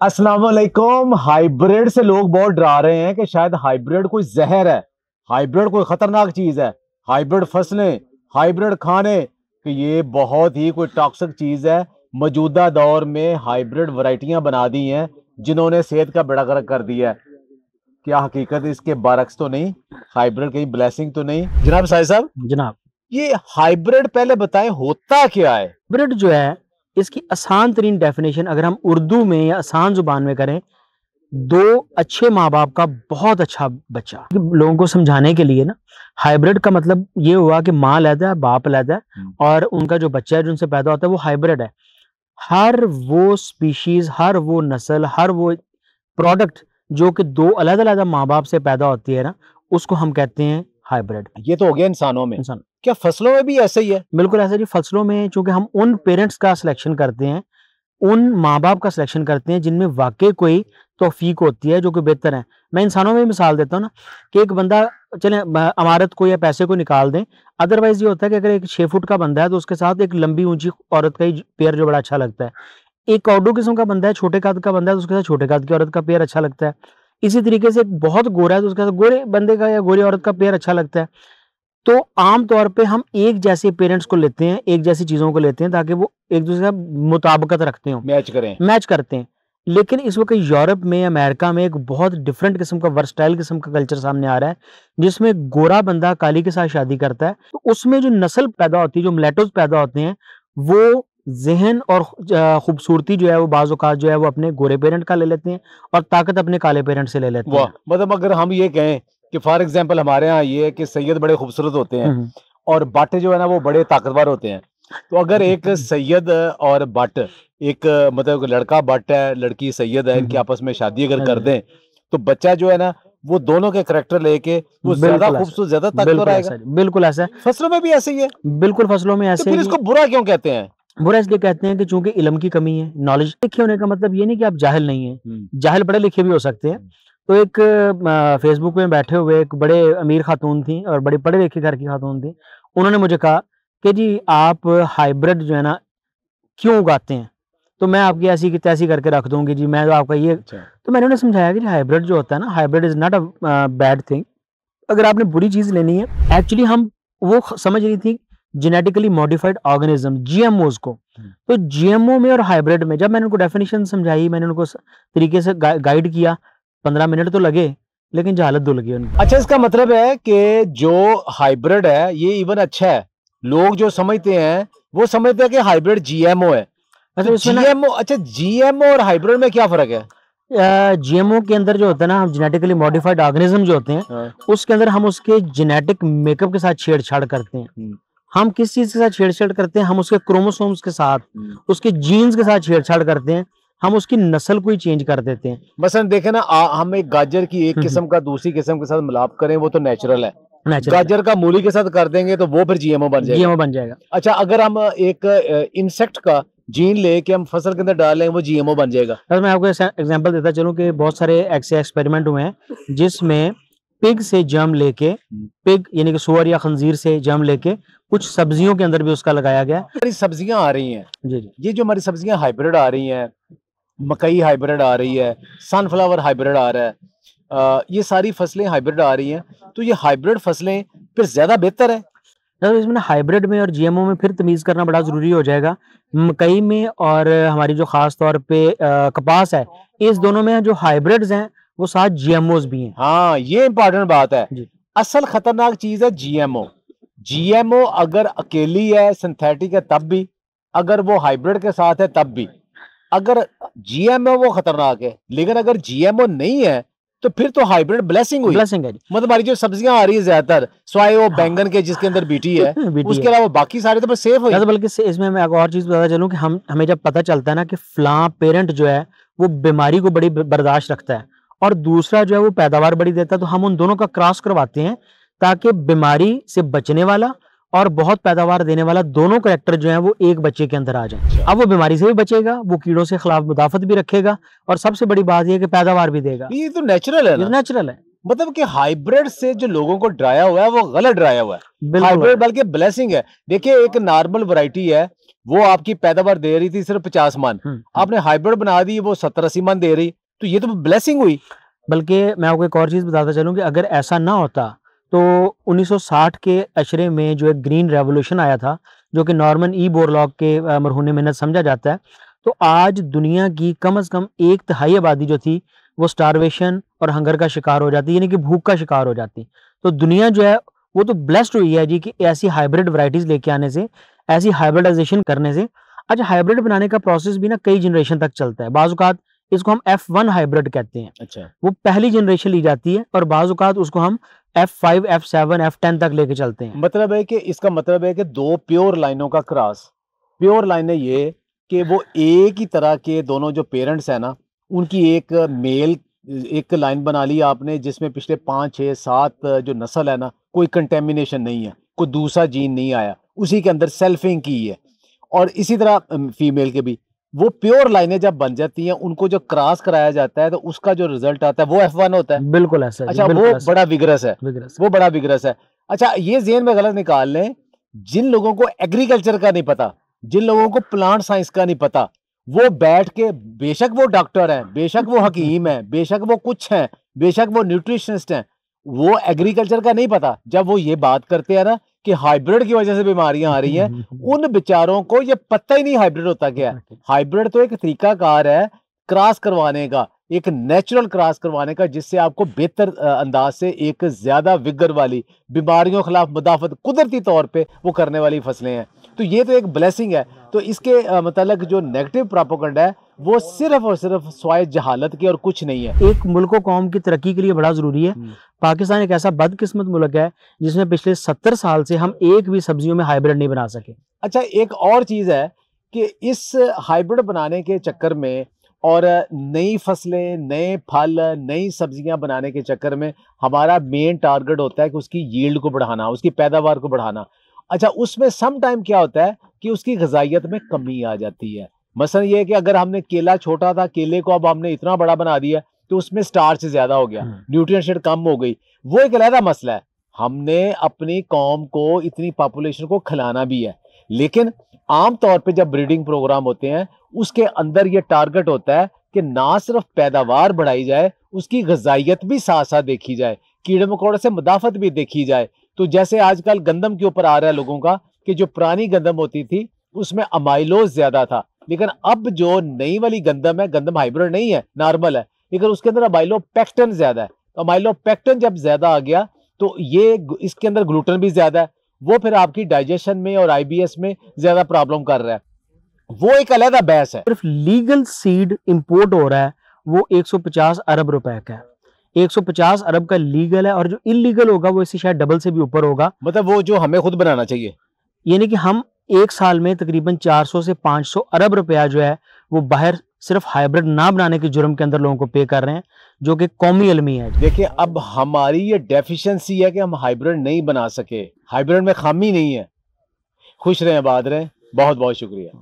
अस्सलाम वालेकुम। हाइब्रिड से लोग बहुत डरा रहे हैं कि शायद हाइब्रिड कोई जहर है, हाइब्रिड कोई खतरनाक चीज है, हाइब्रिड फसलें, हाइब्रिड खाने, कि ये बहुत ही कोई टॉक्सिक चीज है। मौजूदा दौर में हाइब्रिड वैरायटियां बना दी हैं जिन्होंने सेहत का बेड़ा गर्क कर दिया है। क्या हकीकत इसके बारक्स तो नहीं? हाइब्रिड कहीं ब्लेसिंग तो नहीं? जनाब साहिब साहब, जनाब, ये हाइब्रिड पहले बताएं होता क्या है? हाइब्रिड जो है, इसकी आसान तरीन डेफिनेशन अगर हम उर्दू में या आसान जुबान में करें, दो अच्छे माँ बाप का बहुत अच्छा बच्चा। लोगों को समझाने के लिए ना, हाइब्रिड का मतलब ये हुआ कि माँ अलग है, बाप अलग है, और उनका जो बच्चा है जो उनसे पैदा होता है वो हाइब्रिड है। हर वो स्पीशीज, हर वो नस्ल, हर वो प्रोडक्ट जो कि दो अलग अलग माँ बाप से पैदा होती है ना, उसको हम कहते हैं हाइब्रिड। ये तो हो गया इंसानों में, इंसान क्या फसलों में भी ऐसा ही है? बिल्कुल ऐसा जी। फसलों में चूंकि हम उन पेरेंट्स का सिलेक्शन करते हैं, उन माँ-बाप का सिलेक्शन करते हैं जिनमें वाक़ई कोई तौफ़ीक होती है जो कि बेहतर है। मैं इंसानों में भी मिसाल देता हूँ ना, कि एक बंदा चलें अमारत को या पैसे को निकाल दें, अदरवाइज़ ये होता है कि अगर एक 6 फुट का बंदा है तो उसके साथ एक लंबी ऊँची औरत का ही पेयर जो बड़ा अच्छा लगता है। एक कौडू किस्म का बंदा है, छोटे कद का बंदा है तो उसके साथ छोटे कद की औरत का पेयर अच्छा लगता है। इसी तरीके से एक बहुत गोरा है तो उसके साथ गोरे बंदे का या गोरी औरत का पेयर अच्छा लगता है। तो आम तौर पे हम एक जैसे पेरेंट्स को लेते हैं, एक जैसी चीज़ों को लेते हैं ताकि वो एक-दूसरे का मुताबिकत रखते हों, मैच करें। मैच करते हैं। लेकिन इस वक़्त यूरोप में, अमेरिका में एक बहुत डिफरेंट किस्म का वर्सटाइल किस्म का कल्चर सामने आ रहा है, जिसमें गोरा बंदा काली के साथ शादी करता है। तो उसमें जो नस्ल पैदा होती है, जो मुलेटोज़ पैदा होते हैं, वो ज़हन और खूबसूरती जो है वो बाज़ औक़ात जो है वो अपने गोरे पेरेंट का ले लेते हैं और ताकत अपने काले पेरेंट से ले लेते वाह! हैं। मतलब अगर हम ये कहें कि फॉर एग्जांपल हमारे यहाँ ये है कि सैयद बड़े खूबसूरत होते हैं हुँ, हुँ। और बट जो है ना वो बड़े ताकतवर होते हैं। तो अगर एक सैयद और बट, एक मतलब लड़का बट है, लड़की सैयद है, हुँ, इनकी हुँ। आपस में शादी अगर हाँ कर जी। दें, तो बच्चा जो है ना वो दोनों के करैक्टर लेके वो ज़्यादा बिल्कुल ऐसा। खूबसूरत, ज़्यादा ताकतवर बिल्कुल आएगा। ऐसा जी, बिल्कुल ऐसा है। फसलों में भी ऐसे ही है, बिल्कुल फसलों में तो ऐसे फिर है कि इसको बुरा क्यों कहते हैं? बुरा इसलिए कहते हैं कि चूँकि इल्म की कमी है, नॉलेज लिखे होने का मतलब ये नहीं कि आप जाहिल नहीं हैं, हुँ। जाहिल पढ़े-लिखे भी हो सकते हैं। तो एक फ़ेसबुक में बैठे हुए एक बड़े अमीर खातून थीं और बड़े पढ़े-लिखे घर की खातून थीं। उन्होंने मुझे कहा कि जी आप हाइब्रिड जो है ना क्यों उगाते हैं? तो मैं आपकी ऐसी की तैसी करके रख दूँगी जी, मैं तो आपका ये। अच्छा। तो मैंने उन्हें समझाया कि हाइब्रिड जो होता है ना, hybrid is not bad thing. अगर आपने बुरी चीज़ लेनी है, एक्चुअली हम वो समझ रही थी जेनेटिकली मॉडिफाइड ऑर्गेनिज्म जीएमओज़ को। तो जीएमओ में और हाइब्रिड में जब मैंने उनको डेफिनिशन समझाई, मैंने उनको तरीके से गाइड किया, 15 मिनट तो लगे, लेकिन जहालत धुल गई उनकी। अच्छा, इसका मतलब है कि जो हाइब्रिड है ये इवन अच्छा है। लोग जो समझते हैं वो समझते हैं कि हाइब्रिड जीएमओ है। तो अच्छा इसमें ना जीएमओ, अच्छा जीएमओ और हाइब्रिड में क्या फर्क है? जीएमओ के अंदर जो होता है ना, जेनेटिकली मॉडिफाइड ऑर्गेनिज्म जो होते हैं, हाँ। उसके अंदर हम उसके जेनेटिक मेकअप के साथ छेड़छाड़ करते हैं। हम किस चीज़ के साथ छेड़छाड़ करते हैं? हम उसके क्रोमोसोम्स के साथ, उसके जीन्स के साथ छेड़छाड़ करते हैं। हम उसकी नस्ल को ही चेंज कर देते हैं। मसलन देखे ना, हम एक गाजर की एक हुँ, हुँ। किस्म का दूसरी किस्म के साथ मिलाप करें, वो तो नेचुरल है। नेचुरल है, गाजर का मूली के साथ कर देंगे तो वो फिर जीएमओ बन जाएगा। जीएमओ बन जाएगा। अच्छा, अगर हम एक इंसेक्ट का जीन लेके हम फसल के अंदर डालें, वो जीएमओ बन जाएगा। अगर मैं आपको ऐसा एग्ज़ाम्पल देता चलूँ कि बहुत सारे ऐसे एक्सपेरिमेंट हुए हैं, जिसमें पिग से जर्म लेके, पिग यानी कि सूअर या खंज़ीर से जर्म लेके, कुछ सब्जियों के अंदर भी उसका लगाया गया। हमारी सब्जियां आ रही हैं, जी, जी। ये जो हमारी सब्जियां हाइब्रिड आ रही हैं, मकई हाइब्रिड आ रही है, सनफ्लावर हाइब्रिड आ रहा है, ये सारी फसलें हाइब्रिड आ रही हैं, तो ये हाइब्रिड फसलें फिर ज्यादा बेहतर है? तो इसमें ना हाइब्रिड में और जीएमओ में फिर तमीज़ करना बड़ा ज़रूरी हो जाएगा। मकई में और हमारी जो ख़ास तौर पे कपास है, इस दोनों में जो हाइब्रिड्स हैं, वो साथ जीएमओज़ भी हैं। हाँ, ये इंपॉर्टेंट बात है। जी। असल खतरनाक चीज है जीएमओ। जीएमओ अगर अकेली है, सिंथेटिक है तब भी, अगर वो हाइब्रिड के साथ है तब भी। अगर जीएमओ वो खतरनाक है, लेकिन अगर जीएमओ नहीं है तो फिर तो हाइब्रिड ब्लेसिंग हुई। ब्लेसिंग है जी। मतलब हमारी जो सब्जियां आ रही है ज्यादातर, स्वाए वो हाँ। बैंगन के जिसके अंदर बीटी है, बीटी उसके है। अलावा बाकी सारे तो बस सेफ हुई। ज़्यादा बल्कि से इसमें मैं आपको और चीज़ बताता चलूँ कि हमें जब पता चलता है ना कि फ़लाँ पेरेंट जो है, वो बीमारी को बड़ी ब बर्दाश्त रखता है और दूसरा जो है वो पैदावार बड़ी देता है, तो हम उन दोनों का क्रॉस करवाते हैं, ताकि बीमारी से बचने वाला और बहुत पैदावार देने वाला दोनों करैक्टर जो हैं वो एक बच्चे के अंदर आ जाएँ। अब वो बीमारी से भी बचेगा, वो कीड़ों से खिलाफ मुदाफ़त भी रखेगा और सबसे बड़ी बात ये है कि पैदावार भी देगा। ये तो नेचुरल है ये तो ना। नेचुरल है। मतलब कि हाइब्रिड से जो लोगों को डराया हुआ है वो गलत डराया हुआ है। बिल्कुल हाइब्रिड गलत। बल्कि ब्लेसिंग है। देखिए, एक नॉर्मल वैरायटी है वो आपकी पैदावार दे रही थी सिर्फ 50 मन, आपने हाइब्रिड बना दी वो 70-80 मन दे रही, तो ये तो ब्लेसिंग हुई। बल्कि मैं आपको एक और चीज़ बताता चलूँ कि अगर ऐसा ना होता तो 1960 के अशरे में जो एक ग्रीन रेवोल्यूशन आया था, जो कि नॉर्मन ई बोरलॉग के मरहून मिन्नत समझा जाता है, तो आज दुनिया की कम से कम 1/3 आबादी जो थी वो स्टारवेशन और हंगर का शिकार हो जाती, यानी कि भूख का शिकार हो जाती। तो दुनिया जो है वो तो ब्लेस्ड हुई है जी कि ऐसी हाइब्रिड वैरायटीज़ लेके आने से, ऐसी हाइब्रिडाइजेशन करने से। अच्छा, हाइब्रिड बनाने का प्रोसेस भी ना कई जनरेशन तक चलता है। बाज़ औक़ात इसको हम F1 हाइब्रिड कहते हैं। अच्छा, वो पहली जनरेशन ली जाती है और बाज़ औक़ात उसको हम F5, F7, F10 तक लेके चलते हैं। मतलब है कि इसका मतलब है कि 2 प्योर लाइनों का क्रॉस। प्योर लाइनें ये कि वो एक ही तरह के दोनों जो पेरेंट्स हैं ना, उनकी एक लाइन बना ली आपने जिसमें पिछले 5, 6, 7 जो नस्ल है ना, कोई कंटेमिनेशन नहीं है, कोई दूसरा जीन नहीं आया, उसी के अंदर सेल्फिंग की है। और इसी तरह फीमेल के भी वो प्योर लाइनें जब बन जाती हैं, उनको जो क्रॉस कराया जाता है तो उसका जो रिजल्ट आता है वो F1 होता है। बिल्कुल ऐसा है जी, अच्छा, बिल्कुल वो ऐसा बड़ा विगरस है, विगरस। वो बड़ा विगरस है। अच्छा, ये ज़हन में गलत निकाल लें, जिन लोगों को एग्रीकल्चर का नहीं पता, जिन लोगों को प्लांट साइंस का नहीं पता, वो बैठ के बेशक वो डॉक्टर हैं, बेशक वो हकीम हैं, बेशक वो कुछ हैं, बेशक वो न्यूट्रिशनिस्ट हैं, वो एग्रीकल्चर का नहीं पता। जब वो ये बात करते हैं ना कि हाइब्रिड की वजह से बीमारियां आ रही हैं, उन बेचारों को ये पता ही नहीं हाइब्रिड होता क्या है। हाइब्रिड तो एक तरीकाकार है क्रॉस करवाने का, एक नेचुरल क्रॉस करवाने का, जिससे आपको बेहतर अंदाज से एक ज्यादा विगर वाली, बीमारियों के खिलाफ मुदाफत कुदरती तौर पे वो करने वाली फसलें हैं। तो ये तो एक ब्लेसिंग है। तो इसके मतलब जो नेगेटिव प्रोपेगेंडा है वो सिर्फ और सिर्फ स्वाय जहालत की और कुछ नहीं है। एक मुल्क कौम की तरक्की के लिए बड़ा ज़रूरी है। पाकिस्तान एक ऐसा बदकिस्मत मुल्क है जिसमें पिछले 70 साल से हम एक भी सब्जियों में हाइब्रिड नहीं बना सके। अच्छा, एक और चीज़ है कि इस हाइब्रिड बनाने के चक्कर में और नई फसलें, नए फल, नई सब्जियां बनाने के चक्कर में हमारा मेन टारगेट होता है कि उसकी यील्ड को बढ़ाना, उसकी पैदावार को बढ़ाना। अच्छा, उसमें सम टाइम क्या होता है कि उसकी ग़िज़ाइयत में कमी आ जाती है। मसलन ये है कि अगर हमने केला छोटा था, केले को अब हमने इतना बड़ा बना दिया तो उसमें स्टार्च ज़्यादा हो गया, न्यूट्रिएंट कम हो गई, वो एक अलग मसला है। हमने अपनी कौम को, इतनी पॉपुलेशन को खिलाना भी है, लेकिन आम तौर पे जब ब्रीडिंग प्रोग्राम होते हैं उसके अंदर ये टारगेट होता है कि ना सिर्फ पैदावार बढ़ाई जाए, उसकी ग़िज़ाइयत भी साथ साथ देखी जाए, कीड़े मकोड़े से मुदाफ़त भी देखी जाए। तो जैसे आजकल गंदम के ऊपर आ रहा है लोगों का कि जो पुरानी गंदम होती थी उसमें अमाइलोज ज़्यादा था, लेकिन अब जो नई वाली गंदम है, गंदम हाइब्रिड नहीं है, नॉर्मल है, लेकिन उसके अंदर अमाइलोपेक्टिन ज़्यादा है। तो अमाइलोपेक्टिन जब ज़्यादा आ गया तो ये इसके अंदर ग्लूटेन भी ज़्यादा है, वो फिर आपकी डाइजेशन में और IBS में ज़्यादा प्रॉब्लम कर रहा है। वो एक अलग बहस है। सिर्फ लीगल सीड इंपोर्ट हो रहा है वो 150 अरब रुपए का है। 150 अरब का लीगल है और जो इलीगल होगा वो इससे शायद डबल से भी ऊपर होगा। मतलब वो जो हमें खुद बनाना चाहिए, यानी कि हम एक साल में तकरीबन 400 से 500 अरब रुपया जो है वो बाहर सिर्फ हाइब्रिड ना बनाने के जुर्म के अंदर लोगों को पे कर रहे हैं, जो कि कौमी अलमी है। देखिए, अब हमारी ये डेफिशिएंसी है कि हम हाइब्रिड नहीं बना सके, हाइब्रिड में खामी नहीं है। खुश रहें, आबाद रहें, बहुत बहुत शुक्रिया।